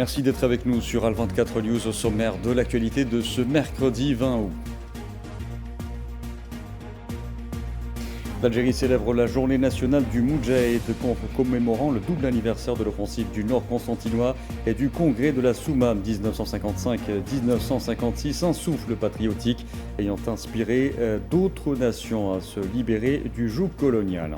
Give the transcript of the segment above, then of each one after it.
Merci d'être avec nous sur Al24 News au sommaire de l'actualité de ce mercredi 20 août. L'Algérie célèbre la journée nationale du Moudjahid, commémorant le double anniversaire de l'offensive du Nord constantinois et du congrès de la Soumam 1955-1956, un souffle patriotique ayant inspiré d'autres nations à se libérer du joug colonial.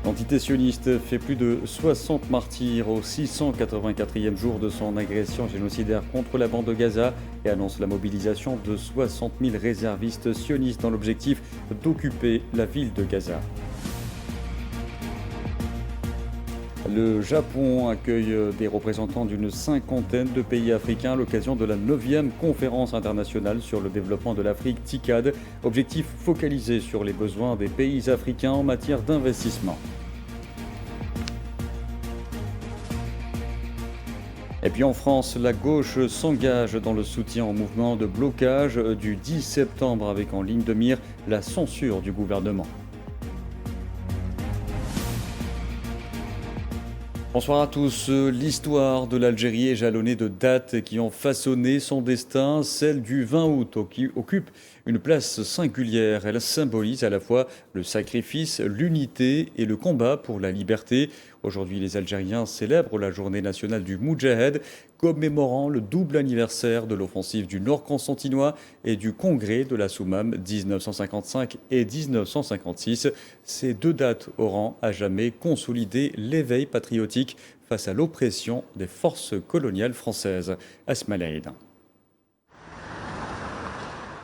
L'entité sioniste fait plus de 60 martyrs au 684e jour de son agression génocidaire contre la bande de Gaza et annonce la mobilisation de 60 000 réservistes sionistes dans l'objectif d'occuper la ville de Gaza. Le Japon accueille des représentants d'une cinquantaine de pays africains à l'occasion de la 9e conférence internationale sur le développement de l'Afrique TICAD, objectif focalisé sur les besoins des pays africains en matière d'investissement. Et puis en France, la gauche s'engage dans le soutien au mouvement de blocage du 10 septembre avec en ligne de mire la censure du gouvernement. Bonsoir à tous. L'histoire de l'Algérie est jalonnée de dates qui ont façonné son destin. Celle du 20 août qui occupe une place singulière. Elle symbolise à la fois le sacrifice, l'unité et le combat pour la liberté. Aujourd'hui, les Algériens célèbrent la journée nationale du Moudjahid, commémorant le double anniversaire de l'offensive du Nord constantinois et du congrès de la Soumam 1955 et 1956. Ces deux dates auront à jamais consolidé l'éveil patriotique face à l'oppression des forces coloniales françaises. Asma Laïd.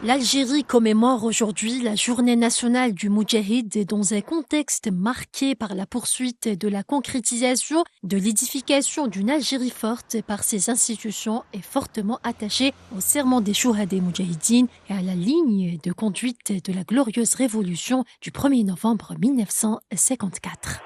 L'Algérie commémore aujourd'hui la journée nationale du Moudjahid dans un contexte marqué par la poursuite de la concrétisation de l'édification d'une Algérie forte par ses institutions et fortement attachée au serment des Chouhadés Moudjahidines et à la ligne de conduite de la glorieuse révolution du 1er novembre 1954.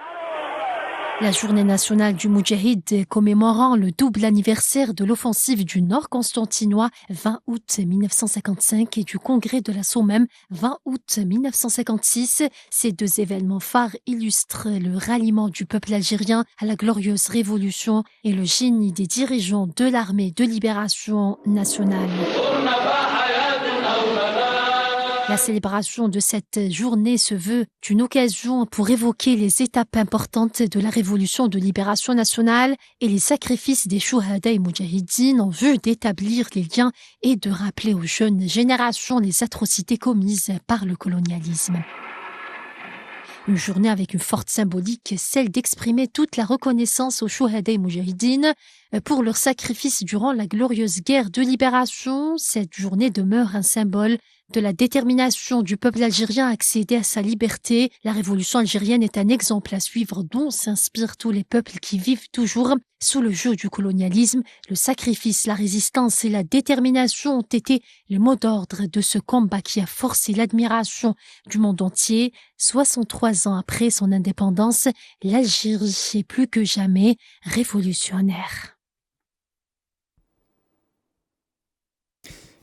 La journée nationale du Moudjahid commémorant le double anniversaire de l'offensive du Nord constantinois 20 août 1955 et du congrès de la Soumam 20 août 1956. Ces deux événements phares illustrent le ralliement du peuple algérien à la glorieuse révolution et le génie des dirigeants de l'armée de libération nationale. La célébration de cette journée se veut une occasion pour évoquer les étapes importantes de la révolution de libération nationale et les sacrifices des Chouhada et Moudjahidines en vue d'établir les liens et de rappeler aux jeunes générations les atrocités commises par le colonialisme. Une journée avec une forte symbolique, celle d'exprimer toute la reconnaissance aux Chouhada et Moudjahidines pour leur sacrifice durant la glorieuse guerre de libération. Cette journée demeure un symbole de la détermination du peuple algérien à accéder à sa liberté. La révolution algérienne est un exemple à suivre dont s'inspirent tous les peuples qui vivent toujours sous le joug du colonialisme. Le sacrifice, la résistance et la détermination ont été les mots d'ordre de ce combat qui a forcé l'admiration du monde entier. 63 ans après son indépendance, l'Algérie est plus que jamais révolutionnaire.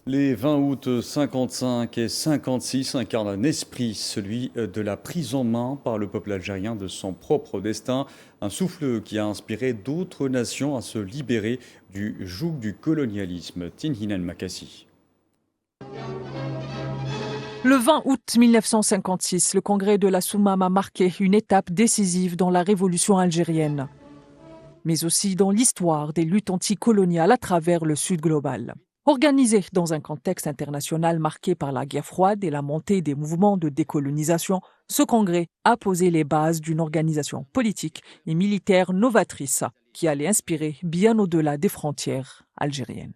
Les 20 août 55 et 56 incarnent un esprit, celui de la prise en main par le peuple algérien de son propre destin, un souffle qui a inspiré d'autres nations à se libérer du joug du colonialisme. Tinhinan Makassi. Le 20 août 1956, le congrès de la Soumam a marqué une étape décisive dans la révolution algérienne, mais aussi dans l'histoire des luttes anticoloniales à travers le Sud global. Organisé dans un contexte international marqué par la guerre froide et la montée des mouvements de décolonisation, ce congrès a posé les bases d'une organisation politique et militaire novatrice qui allait inspirer bien au-delà des frontières algériennes.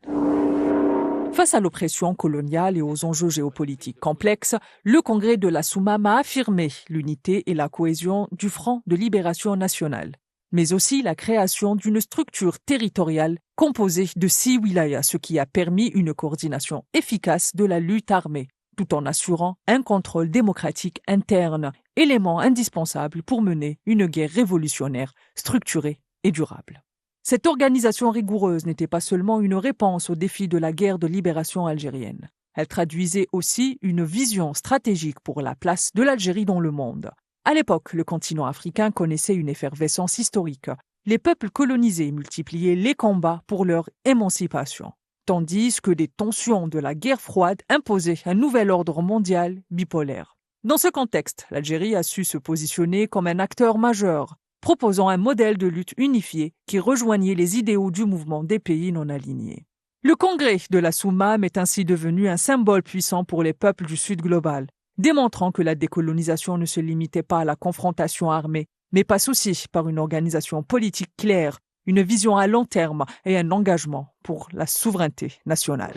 Face à l'oppression coloniale et aux enjeux géopolitiques complexes, le congrès de la Soumam a affirmé l'unité et la cohésion du Front de libération nationale, mais aussi la création d'une structure territoriale composée de 6 wilayas, ce qui a permis une coordination efficace de la lutte armée, tout en assurant un contrôle démocratique interne, élément indispensable pour mener une guerre révolutionnaire, structurée et durable. Cette organisation rigoureuse n'était pas seulement une réponse aux défis de la guerre de libération algérienne. Elle traduisait aussi une vision stratégique pour la place de l'Algérie dans le monde. À l'époque, le continent africain connaissait une effervescence historique. les peuples colonisés multipliaient les combats pour leur émancipation, tandis que des tensions de la guerre froide imposaient un nouvel ordre mondial bipolaire. Dans ce contexte, l'Algérie a su se positionner comme un acteur majeur, proposant un modèle de lutte unifié qui rejoignait les idéaux du mouvement des pays non alignés. Le congrès de la Soumam est ainsi devenu un symbole puissant pour les peuples du Sud global, démontrant que la décolonisation ne se limitait pas à la confrontation armée, mais passe aussi par une organisation politique claire, une vision à long terme et un engagement pour la souveraineté nationale.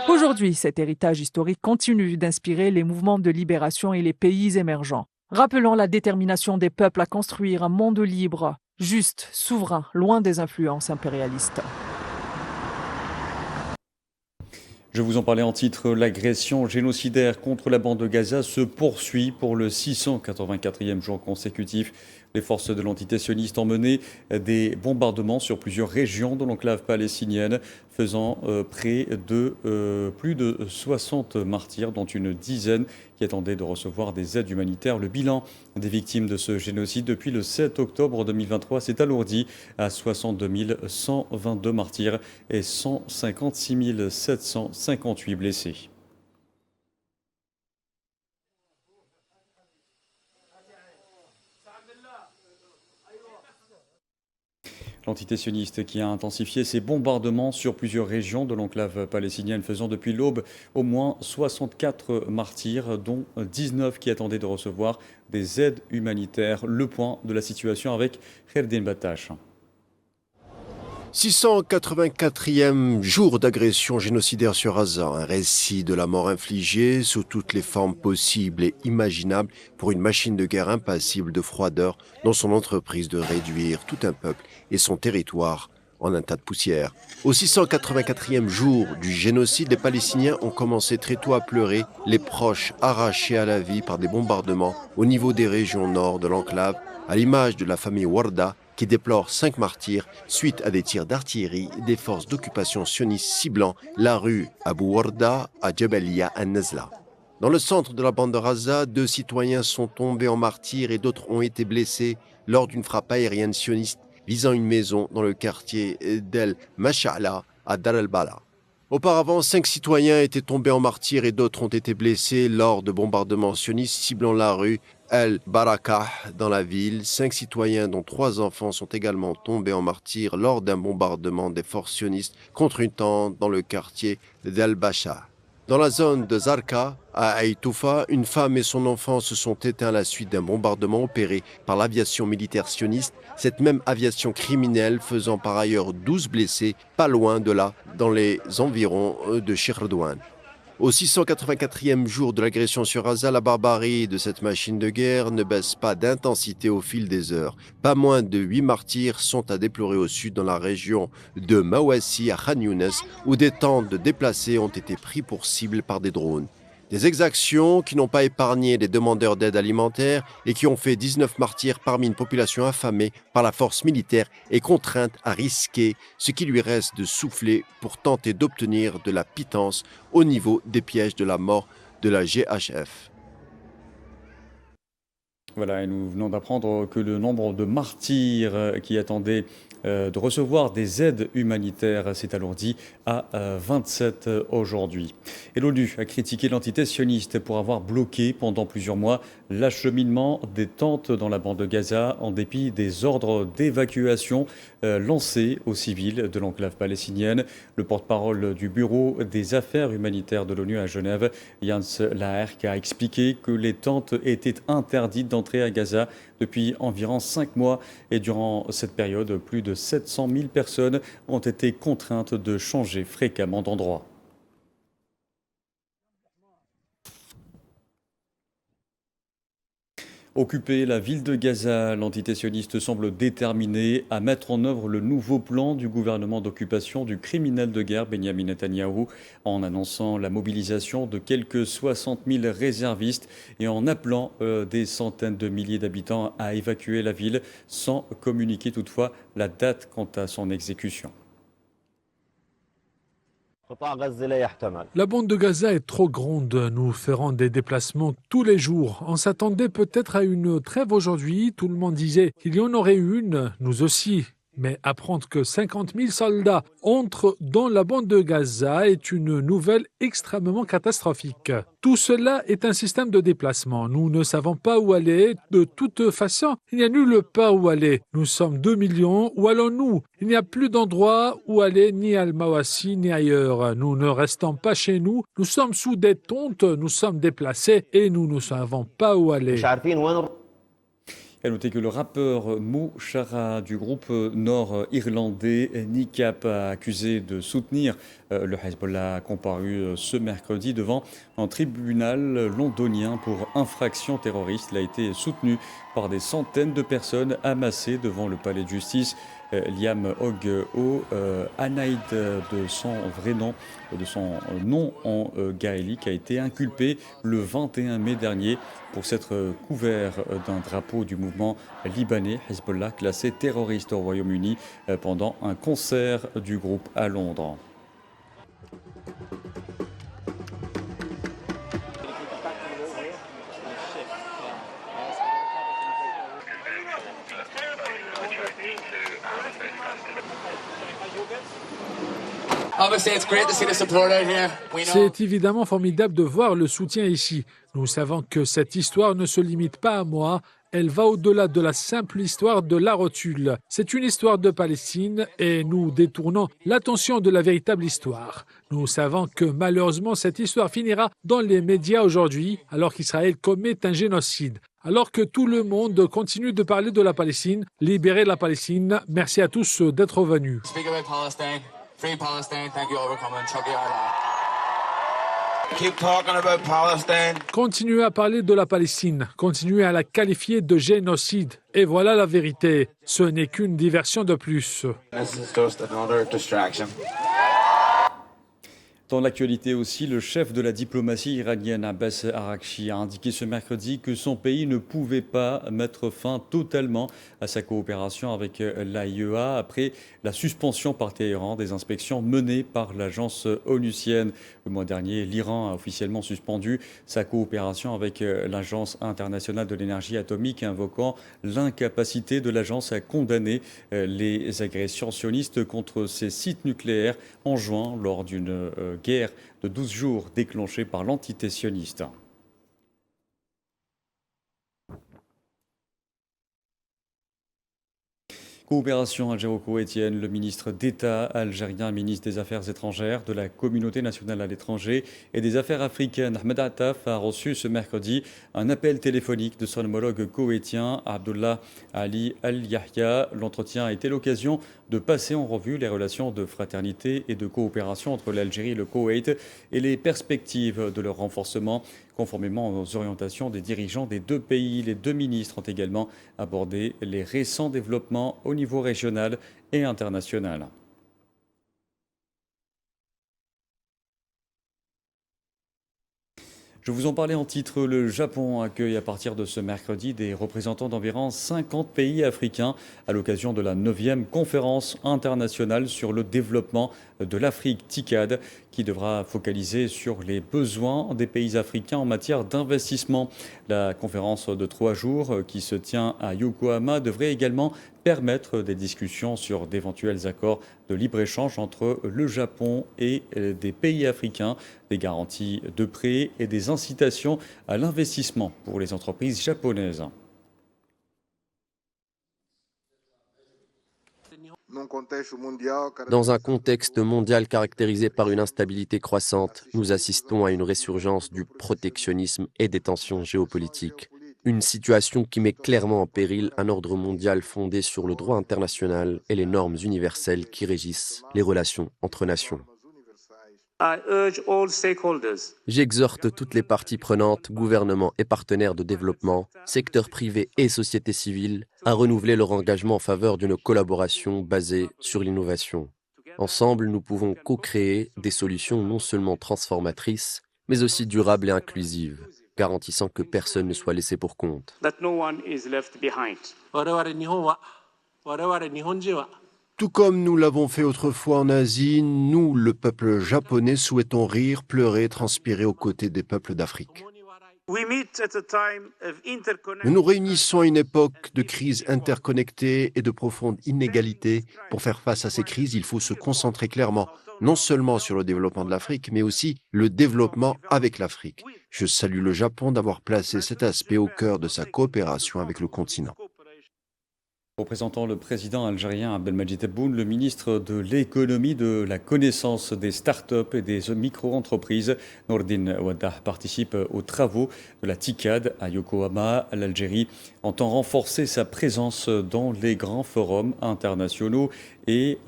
Aujourd'hui, cet héritage historique continue d'inspirer les mouvements de libération et les pays émergents, rappelant la détermination des peuples à construire un monde libre, juste, souverain, loin des influences impérialistes. Je vous en parlais en titre, l'agression génocidaire contre la bande de Gaza se poursuit pour le 684e jour consécutif. Les forces de l'entité sioniste ont mené des bombardements sur plusieurs régions de l'enclave palestinienne, faisant plus de 60 martyrs, dont une dizaine qui attendaient de recevoir des aides humanitaires. Le bilan des victimes de ce génocide depuis le 7 octobre 2023 s'est alourdi à 62 122 martyrs et 156 758 blessés. L'entité sioniste qui a intensifié ses bombardements sur plusieurs régions de l'enclave palestinienne, faisant depuis l'aube au moins 64 martyrs, dont 19 qui attendaient de recevoir des aides humanitaires. Le point de la situation avec Kherdin Battash. 684e jour d'agression génocidaire sur Gaza, un récit de la mort infligée sous toutes les formes possibles et imaginables pour une machine de guerre impassible de froideur dans son entreprise de réduire tout un peuple et son territoire en un tas de poussière. Au 684e jour du génocide, les Palestiniens ont commencé très tôt à pleurer, les proches arrachés à la vie par des bombardements au niveau des régions nord de l'enclave, à l'image de la famille Warda, qui déplore 5 martyrs suite à des tirs d'artillerie des forces d'occupation sionistes ciblant la rue Abu Warda à Jabalia an-Nazla. Dans le centre de la bande de Gaza, 2 citoyens sont tombés en martyrs et d'autres ont été blessés lors d'une frappe aérienne sioniste visant une maison dans le quartier d'El Mash'ala à Dar el-Bala. Auparavant, 5 citoyens étaient tombés en martyrs et d'autres ont été blessés lors de bombardements sionistes ciblant la rue El-Barakah dans la ville. 5 citoyens, dont 3 enfants, sont également tombés en martyrs lors d'un bombardement des forces sionistes contre une tente dans le quartier d'El-Basha. Dans la zone de Zarqa, à Haïtoufa, une femme et son enfant se sont éteints à la suite d'un bombardement opéré par l'aviation militaire sioniste, cette même aviation criminelle faisant par ailleurs 12 blessés, pas loin de là, dans les environs de Chirdouane. Au 684e jour de l'agression sur Gaza, la barbarie de cette machine de guerre ne baisse pas d'intensité au fil des heures. Pas moins de 8 martyrs sont à déplorer au sud dans la région de Mawassi à Khan Younes, où des tentes de déplacés ont été pris pour cible par des drones. Des exactions qui n'ont pas épargné les demandeurs d'aide alimentaire et qui ont fait 19 martyrs parmi une population affamée par la force militaire et contrainte à risquer ce qui lui reste de souffler pour tenter d'obtenir de la pitance au niveau des pièges de la mort de la GHF. Voilà, et nous venons d'apprendre que le nombre de martyrs qui attendaient de recevoir des aides humanitaires s'est alourdi à 27 aujourd'hui. Et l'ONU a critiqué l'entité sioniste pour avoir bloqué pendant plusieurs mois l'acheminement des tentes dans la bande de Gaza en dépit des ordres d'évacuation lancés aux civils de l'enclave palestinienne. Le porte-parole du Bureau des affaires humanitaires de l'ONU à Genève, Jens Laerke, a expliqué que les tentes étaient interdites d'entrer à Gaza depuis environ 5 mois et durant cette période, plus de 700 000 personnes ont été contraintes de changer fréquemment d'endroit. Occuper la ville de Gaza, l'entité sioniste semble déterminée à mettre en œuvre le nouveau plan du gouvernement d'occupation du criminel de guerre Benyamin Netanyahou, en annonçant la mobilisation de quelques 60 000 réservistes et en appelant des centaines de milliers d'habitants à évacuer la ville, sans communiquer toutefois la date quant à son exécution. La bande de Gaza est trop grande. Nous ferons des déplacements tous les jours. On s'attendait peut-être à une trêve aujourd'hui. Tout le monde disait qu'il y en aurait une, nous aussi. Mais apprendre que 50 000 soldats entrent dans la bande de Gaza est une nouvelle extrêmement catastrophique. Tout cela est un système de déplacement. Nous ne savons pas où aller. De toute façon, il n'y a nulle part où aller. Nous sommes 2 millions. Où allons-nous? Il n'y a plus d'endroit où aller, ni à Al-Mawassi, ni ailleurs. Nous ne restons pas chez nous. Nous sommes sous des tentes. Nous sommes déplacés et nous ne savons pas où aller. À noter que le rappeur Mo Farah du groupe nord-irlandais NICAP a accusé de soutenir le Hezbollah comparu ce mercredi devant un tribunal londonien pour infraction terroriste. Il a été soutenu par des centaines de personnes amassées devant le palais de justice. Liam Ogho Anaïd, de son vrai nom, de son nom en gaélique, a été inculpé le 21 mai dernier pour s'être couvert d'un drapeau du mouvement libanais Hezbollah classé terroriste au Royaume-Uni pendant un concert du groupe à Londres. C'est évidemment formidable de voir le soutien ici. Nous savons que cette histoire ne se limite pas à moi. Elle va au-delà de la simple histoire de la rotule. C'est une histoire de Palestine et nous détournons l'attention de la véritable histoire. Nous savons que malheureusement cette histoire finira dans les médias aujourd'hui alors qu'Israël commet un génocide. Alors que tout le monde continue de parler de la Palestine, libérer la Palestine. Merci à tous d'être venus. Free Palestine, thank you all for coming. Keep talking about Palestine. Continuez à parler de la Palestine, continuez à la qualifier de génocide. Et voilà la vérité, ce n'est qu'une diversion de plus. This is just another distraction. Dans l'actualité aussi, le chef de la diplomatie iranienne, Abbas Araghchi, a indiqué ce mercredi que son pays ne pouvait pas mettre fin totalement à sa coopération avec l'AIEA après la suspension par Téhéran des inspections menées par l'agence onusienne. Le mois dernier, l'Iran a officiellement suspendu sa coopération avec l'Agence internationale de l'énergie atomique, invoquant l'incapacité de l'agence à condamner les agressions sionistes contre ses sites nucléaires en juin lors d'une guerre de 12 jours déclenchée par l'entité sioniste. Coopération algéro-koweïtienne, le ministre d'État algérien, ministre des Affaires étrangères, de la communauté nationale à l'étranger et des Affaires africaines, Ahmed Attaf, a reçu ce mercredi un appel téléphonique de son homologue koweïtien, Abdullah Ali Al-Yahya. L'entretien a été l'occasion de passer en revue les relations de fraternité et de coopération entre l'Algérie et le Koweït et les perspectives de leur renforcement. Conformément aux orientations des dirigeants des deux pays, les deux ministres ont également abordé les récents développements au niveau régional et international. Je vous en parlais en titre, le Japon accueille à partir de ce mercredi des représentants d'environ 50 pays africains à l'occasion de la 9e conférence internationale sur le développement de l'Afrique TICAD qui devra focaliser sur les besoins des pays africains en matière d'investissement. La conférence de 3 jours qui se tient à Yokohama devrait également permettre des discussions sur d'éventuels accords de libre-échange entre le Japon et des pays africains, des garanties de prêts et des incitations à l'investissement pour les entreprises japonaises. Dans un contexte mondial caractérisé par une instabilité croissante, nous assistons à une résurgence du protectionnisme et des tensions géopolitiques. Une situation qui met clairement en péril un ordre mondial fondé sur le droit international et les normes universelles qui régissent les relations entre nations. J'exhorte toutes les parties prenantes, gouvernements et partenaires de développement, secteurs privés et sociétés civiles, à renouveler leur engagement en faveur d'une collaboration basée sur l'innovation. Ensemble, nous pouvons co-créer des solutions non seulement transformatrices, mais aussi durables et inclusives, garantissant que personne ne soit laissé pour compte. Tout comme nous l'avons fait autrefois en Asie, nous, le peuple japonais, souhaitons rire, pleurer, transpirer aux côtés des peuples d'Afrique. Nous nous réunissons à une époque de crise interconnectée et de profonde inégalité. Pour faire face à ces crises, il faut se concentrer clairement, non seulement sur le développement de l'Afrique, mais aussi le développement avec l'Afrique. Je salue le Japon d'avoir placé cet aspect au cœur de sa coopération avec le continent. Représentant le président algérien Abdelmadjid Tebboune, le ministre de l'économie, de la connaissance des start-up et des micro-entreprises, Nourdine Ouaddah, participe aux travaux de la TICAD à Yokohama. L'Algérie entend renforcer sa présence dans les grands forums internationaux et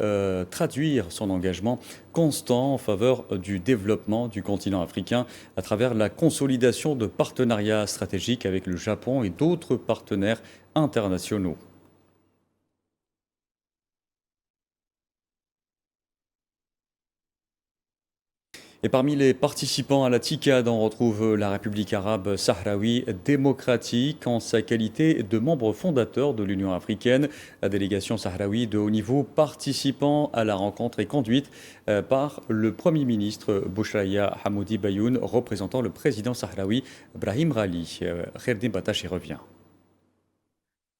traduire son engagement constant en faveur du développement du continent africain à travers la consolidation de partenariats stratégiques avec le Japon et d'autres partenaires internationaux. Et parmi les participants à la TICAD, on retrouve la République arabe sahraoui démocratique en sa qualité de membre fondateur de l'Union africaine. La délégation sahraoui de haut niveau participant à la rencontre est conduite par le Premier ministre Bouchraya Hamoudi Bayoun, représentant le président sahraoui Brahim Ghali. Kherdim Batache y revient.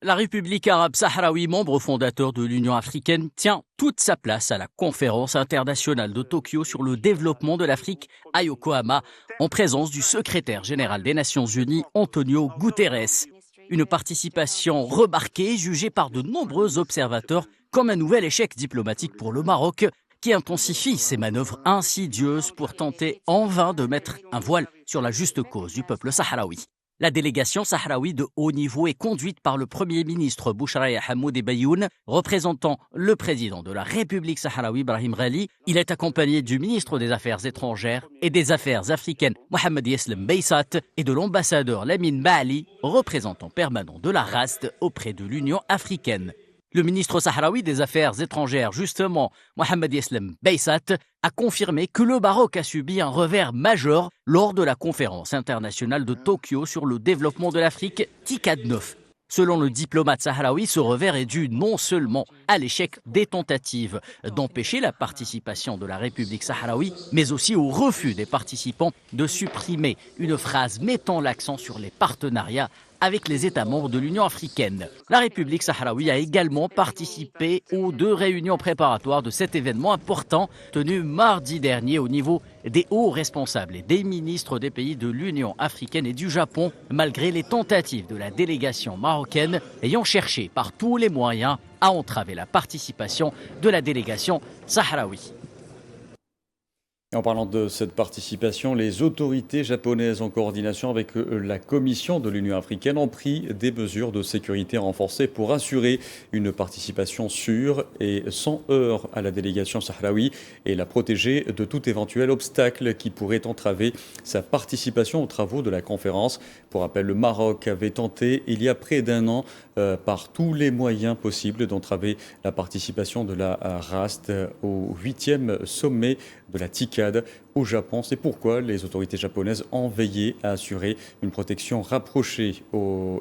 La République arabe sahraoui, membre fondateur de l'Union africaine, tient toute sa place à la conférence internationale de Tokyo sur le développement de l'Afrique à Yokohama, en présence du secrétaire général des Nations Unies, Antonio Guterres. Une participation remarquée, jugée par de nombreux observateurs comme un nouvel échec diplomatique pour le Maroc, qui intensifie ses manœuvres insidieuses pour tenter en vain de mettre un voile sur la juste cause du peuple sahraoui. La délégation sahraoui de haut niveau est conduite par le Premier ministre Bouchraya Hamoudi Bayoun, représentant le président de la République sahraoui Brahim Ghali. Il est accompagné du ministre des Affaires étrangères et des Affaires africaines Mohamed Yeslem Beissat et de l'ambassadeur Lamine Maali, représentant permanent de la RASD auprès de l'Union africaine. Le ministre sahraoui des Affaires étrangères, justement, Mohamed Yeslem Beissat, a confirmé que le Maroc a subi un revers majeur lors de la conférence internationale de Tokyo sur le développement de l'Afrique, TICAD 9. Selon le diplomate sahraoui, ce revers est dû non seulement à l'échec des tentatives d'empêcher la participation de la République sahraoui, mais aussi au refus des participants de supprimer une phrase mettant l'accent sur les partenariats avec les États membres de l'Union africaine. La République sahraoui a également participé aux 2 réunions préparatoires de cet événement important tenu mardi dernier au niveau des hauts responsables et des ministres des pays de l'Union africaine et du Japon, malgré les tentatives de la délégation marocaine ayant cherché par tous les moyens à entraver la participation de la délégation sahraoui. Et en parlant de cette participation, les autorités japonaises, en coordination avec la Commission de l'Union africaine, ont pris des mesures de sécurité renforcées pour assurer une participation sûre et sans heurts à la délégation sahraoui et la protéger de tout éventuel obstacle qui pourrait entraver sa participation aux travaux de la conférence. Pour rappel, le Maroc avait tenté, il y a près d'un an, par tous les moyens possibles, d'entraver la participation de la RASD au 8e sommet de la TICAD au Japon. C'est pourquoi les autorités japonaises ont veillé à assurer une protection rapprochée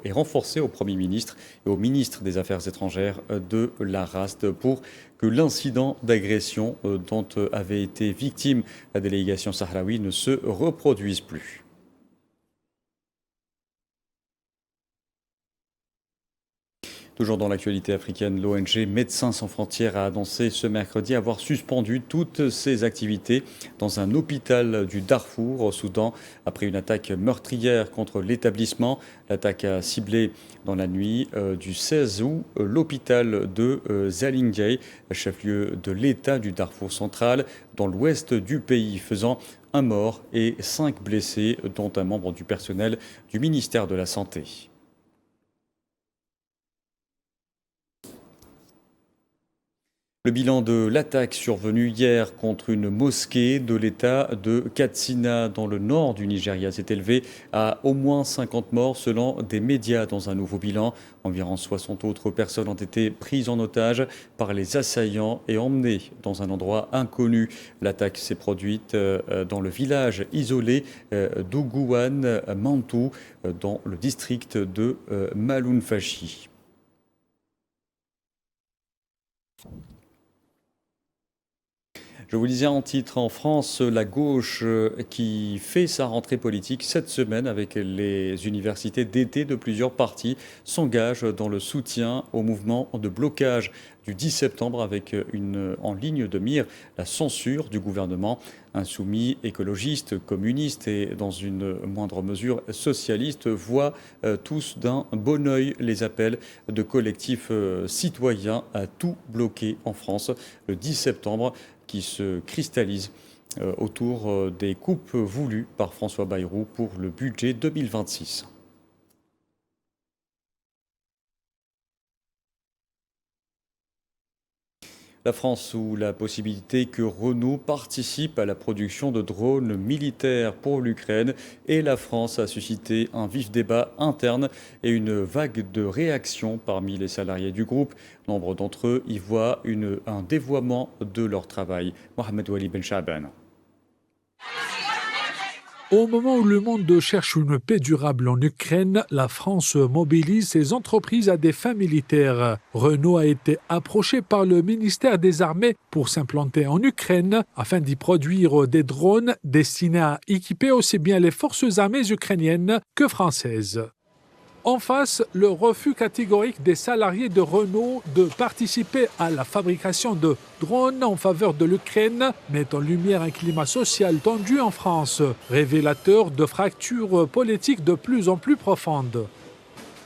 et renforcée au Premier ministre et au ministre des Affaires étrangères de la RASD pour que l'incident d'agression dont avait été victime la délégation sahraoui ne se reproduise plus. Toujours dans l'actualité africaine, l'ONG Médecins sans frontières a annoncé ce mercredi avoir suspendu toutes ses activités dans un hôpital du Darfour au Soudan après une attaque meurtrière contre l'établissement. L'attaque a ciblé dans la nuit du 16 août l'hôpital de Zalingay, chef-lieu de l'État du Darfour central, dans l'ouest du pays, faisant un mort et 5 blessés, dont un membre du personnel du ministère de la Santé. Le bilan de l'attaque survenue hier contre une mosquée de l'État de Katsina dans le nord du Nigeria s'est élevé à au moins 50 morts selon des médias dans un nouveau bilan. Environ 60 autres personnes ont été prises en otage par les assaillants et emmenées dans un endroit inconnu. L'attaque s'est produite dans le village isolé d'Ougouane Mantou dans le district de Malumfashi. Je vous disais en titre, en France, la gauche qui fait sa rentrée politique cette semaine avec les universités d'été de plusieurs partis s'engage dans le soutien au mouvement de blocage du 10 septembre avec en ligne de mire la censure du gouvernement. Insoumis, écologistes, communistes et dans une moindre mesure socialistes voient tous d'un bon œil les appels de collectifs citoyens à tout bloquer en France le 10 septembre qui se cristallise autour des coupes voulues par François Bayrou pour le budget 2026. La France ou la possibilité que Renault participe à la production de drones militaires pour l'Ukraine et la France a suscité un vif débat interne et une vague de réactions parmi les salariés du groupe. Nombre d'entre eux y voient un dévoiement de leur travail. Mohamed Wali Ben Chaban. Au moment où le monde cherche une paix durable en Ukraine, la France mobilise ses entreprises à des fins militaires. Renault a été approché par le ministère des Armées pour s'implanter en Ukraine afin d'y produire des drones destinés à équiper aussi bien les forces armées ukrainiennes que françaises. En face, le refus catégorique des salariés de Renault de participer à la fabrication de drones en faveur de l'Ukraine met en lumière un climat social tendu en France, révélateur de fractures politiques de plus en plus profondes.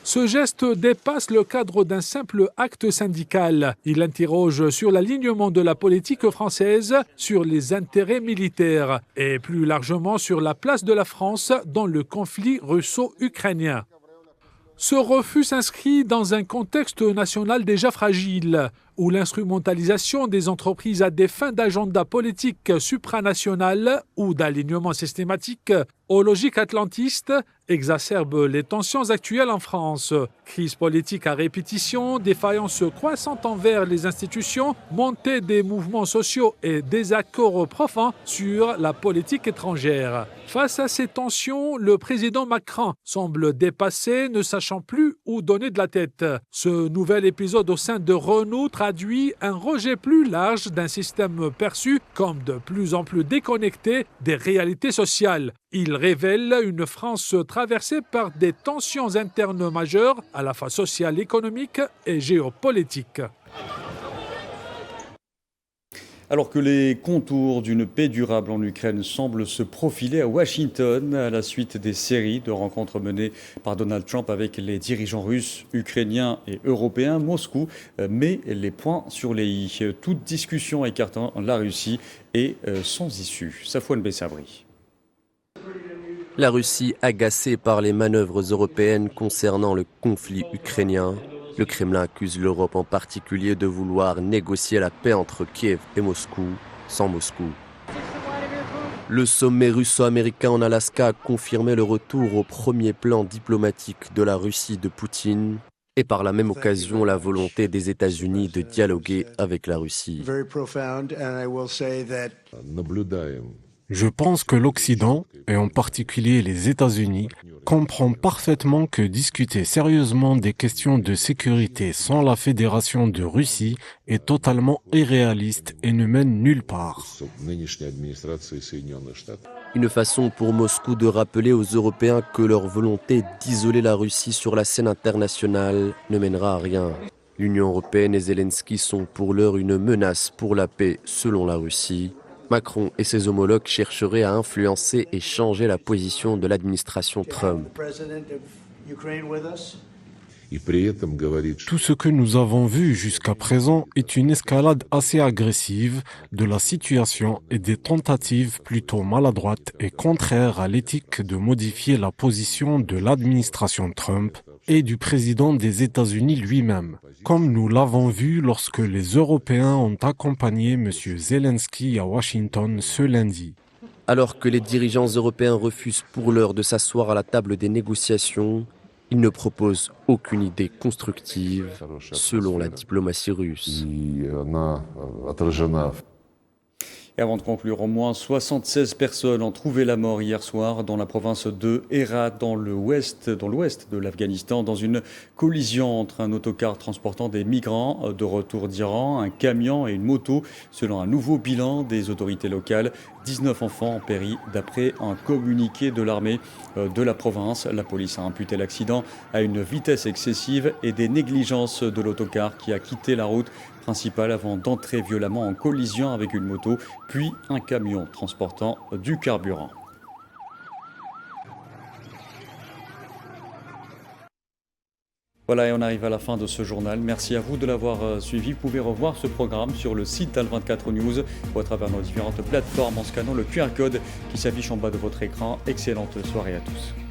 Ce geste dépasse le cadre d'un simple acte syndical. Il interroge sur l'alignement de la politique française sur les intérêts militaires et plus largement sur la place de la France dans le conflit russo-ukrainien. Ce refus s'inscrit dans un contexte national déjà fragile, où l'instrumentalisation des entreprises à des fins d'agenda politique supranational ou d'alignement systématique aux logiques atlantistes exacerbe les tensions actuelles en France. Crise politique à répétition, défaillance croissante envers les institutions, montée des mouvements sociaux et désaccords profonds sur la politique étrangère. Face à ces tensions, le président Macron semble dépassé, ne sachant plus où donner de la tête. Ce nouvel épisode au sein de Renault traduit un rejet plus large d'un système perçu comme de plus en plus déconnecté des réalités sociales. Il révèle une France traversée par des tensions internes majeures, à la fois sociales, économiques et géopolitiques. Alors que les contours d'une paix durable en Ukraine semblent se profiler à Washington à la suite des séries de rencontres menées par Donald Trump avec les dirigeants russes, ukrainiens et européens, Moscou met les points sur les i. Toute discussion écartant la Russie est sans issue. Safouane Bessabri. La Russie, agacée par les manœuvres européennes concernant le conflit ukrainien, le Kremlin accuse l'Europe en particulier de vouloir négocier la paix entre Kiev et Moscou, sans Moscou. Le sommet russo-américain en Alaska a confirmé le retour au premier plan diplomatique de la Russie de Poutine et par la même occasion la volonté des États-Unis de dialoguer avec la Russie. Je pense que l'Occident, et en particulier les États-Unis, comprend parfaitement que discuter sérieusement des questions de sécurité sans la Fédération de Russie est totalement irréaliste et ne mène nulle part. Une façon pour Moscou de rappeler aux Européens que leur volonté d'isoler la Russie sur la scène internationale ne mènera à rien. L'Union européenne et Zelensky sont pour l'heure une menace pour la paix selon la Russie. Macron et ses homologues chercheraient à influencer et changer la position de l'administration Trump. Tout ce que nous avons vu jusqu'à présent est une escalade assez agressive de la situation et des tentatives plutôt maladroites et contraires à l'éthique de modifier la position de l'administration Trump et du président des États-Unis lui-même, comme nous l'avons vu lorsque les Européens ont accompagné M. Zelensky à Washington ce lundi. Alors que les dirigeants européens refusent pour l'heure de s'asseoir à la table des négociations, ils ne proposent aucune idée constructive, selon la diplomatie russe. Et avant de conclure, au moins 76 personnes ont trouvé la mort hier soir dans la province de Herat, dans l'ouest de l'Afghanistan, dans une collision entre un autocar transportant des migrants de retour d'Iran, un camion et une moto. Selon un nouveau bilan des autorités locales, 19 enfants ont péri d'après un communiqué de l'armée de la province. La police a imputé l'accident à une vitesse excessive et des négligences de l'autocar qui a quitté la route principale avant d'entrer violemment en collision avec une moto, puis un camion transportant du carburant. Voilà, et on arrive à la fin de ce journal. Merci à vous de l'avoir suivi. Vous pouvez revoir ce programme sur le site d'Al24 News ou à travers nos différentes plateformes en scannant le QR code qui s'affiche en bas de votre écran. Excellente soirée à tous.